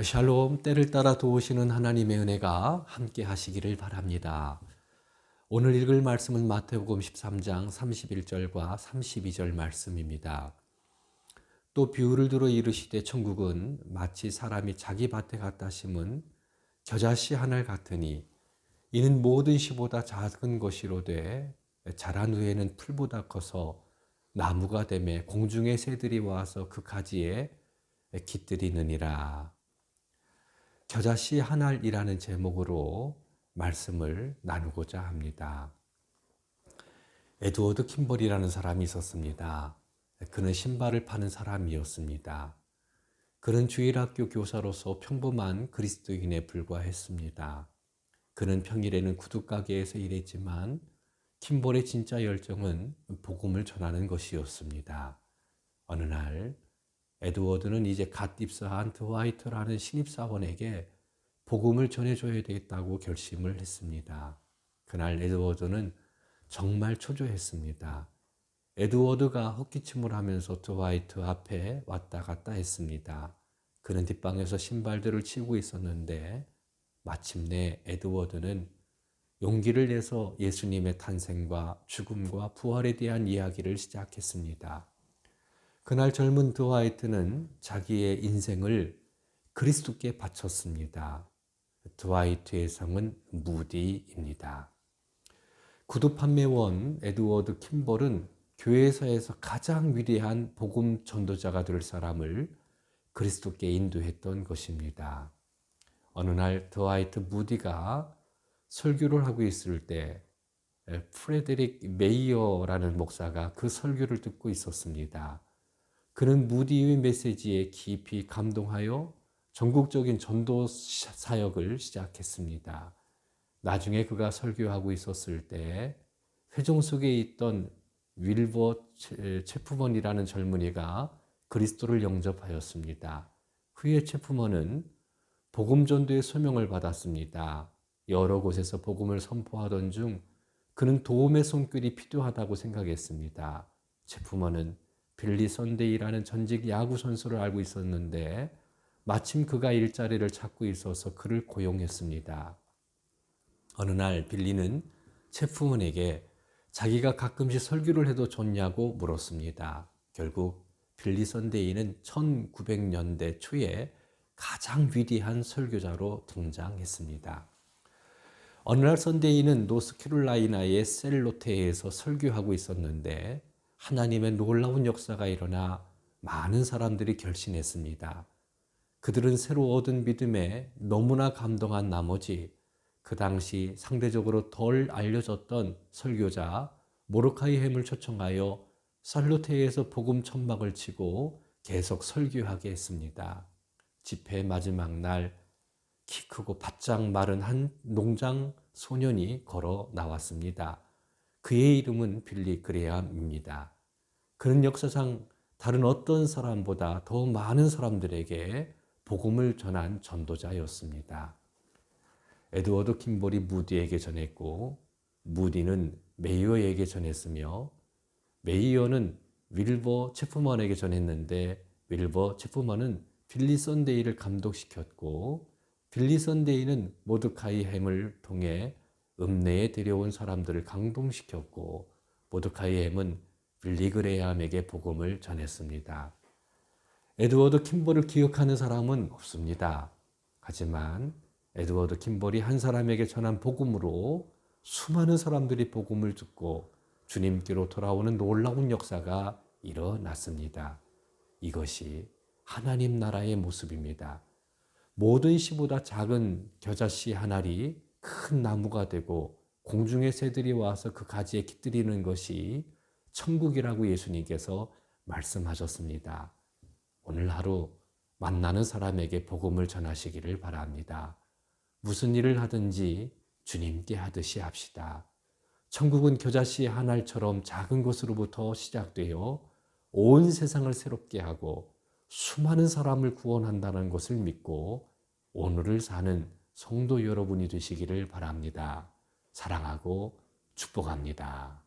샬롬, 때를 따라 도우시는 하나님의 은혜가 함께 하시기를 바랍니다. 오늘 읽을 말씀은 마태복음 13장 31절과 32절 말씀입니다. 또 비유를 들어 이르시되 천국은 마치 사람이 자기 밭에 갖다 심은 겨자씨 한 알 같으니 이는 모든 씨보다 작은 것이로되 자란 후에는 풀보다 커서 나무가 되매 공중의 새들이 와서 그 가지에 깃들이느니라. 겨자씨 한 알이라는 제목으로 말씀을 나누고자 합니다. 에드워드 킴벌이라는 사람이 있었습니다. 그는 신발을 파는 사람이었습니다. 그는 주일학교 교사로서 평범한 그리스도인에 불과했습니다. 그는 평일에는 구두가게에서 일했지만 킴벌의 진짜 열정은 복음을 전하는 것이었습니다. 어느 날 에드워드는 이제 갓 입사한 드와이트라는 신입사원에게 복음을 전해줘야 되겠다고 결심을 했습니다. 그날 에드워드는 정말 초조했습니다. 에드워드가 헛기침을 하면서 드와이트 앞에 왔다 갔다 했습니다. 그는 뒷방에서 신발들을 치우고 있었는데 마침내 에드워드는 용기를 내서 예수님의 탄생과 죽음과 부활에 대한 이야기를 시작했습니다. 그날 젊은 드와이트는 자기의 인생을 그리스도께 바쳤습니다. 드와이트의 성은 무디입니다. 구두 판매원 에드워드 킴벌은 교회사에서 가장 위대한 복음 전도자가 될 사람을 그리스도께 인도했던 것입니다. 어느 날 드와이트 무디가 설교를 하고 있을 때 프레데릭 메이어라는 목사가 그 설교를 듣고 있었습니다. 그는 무디의 메시지에 깊이 감동하여 전국적인 전도 사역을 시작했습니다. 나중에 그가 설교하고 있었을 때 회종 속에 있던 윌버 체프먼이라는 젊은이가 그리스도를 영접하였습니다. 후에 체프먼은 복음 전도의 소명을 받았습니다. 여러 곳에서 복음을 선포하던 중 그는 도움의 손길이 필요하다고 생각했습니다. 체프먼은 빌리 선데이라는 전직 야구 선수를 알고 있었는데 마침 그가 일자리를 찾고 있어서 그를 고용했습니다. 어느 날 빌리는 체프먼에게 자기가 가끔씩 설교를 해도 좋냐고 물었습니다. 결국 빌리 선데이는 1900년대 초에 가장 위대한 설교자로 등장했습니다. 어느 날 선데이는 노스캐롤라이나의 셀로테에서 설교하고 있었는데 하나님의 놀라운 역사가 일어나 많은 사람들이 결신했습니다. 그들은 새로 얻은 믿음에 너무나 감동한 나머지 그 당시 상대적으로 덜 알려졌던 설교자 모르카이 햄을 초청하여 살루테에서 복음 천막을 치고 계속 설교하게 했습니다. 집회 마지막 날 키 크고 바짝 마른 한 농장 소년이 걸어 나왔습니다. 그의 이름은 빌리 그레암입니다. 그는 역사상 다른 어떤 사람보다 더 많은 사람들에게 복음을 전한 전도자였습니다. 에드워드 킴볼이 무디에게 전했고 무디는 메이어에게 전했으며 메이어는 윌버 체프먼에게 전했는데 윌버 체프먼은 빌리 선데이를 감독시켰고 빌리 선데이는 모드카이 햄을 통해 읍내에 데려온 사람들을 감동시켰고 모드카이 햄은 빌리 그레이암에게 복음을 전했습니다. 에드워드 킴볼을 기억하는 사람은 없습니다. 하지만 에드워드 킴볼이 한 사람에게 전한 복음으로 수많은 사람들이 복음을 듣고 주님께로 돌아오는 놀라운 역사가 일어났습니다. 이것이 하나님 나라의 모습입니다. 모든 씨보다 작은 겨자씨 한 알이 큰 나무가 되고 공중의 새들이 와서 그 가지에 깃들이는 것이 천국이라고 예수님께서 말씀하셨습니다. 오늘 하루 만나는 사람에게 복음을 전하시기를 바랍니다. 무슨 일을 하든지 주님께 하듯이 합시다. 천국은 겨자씨 한 알처럼 작은 것으로부터 시작되어 온 세상을 새롭게 하고 수많은 사람을 구원한다는 것을 믿고 오늘을 사는 성도 여러분이 되시기를 바랍니다. 사랑하고 축복합니다.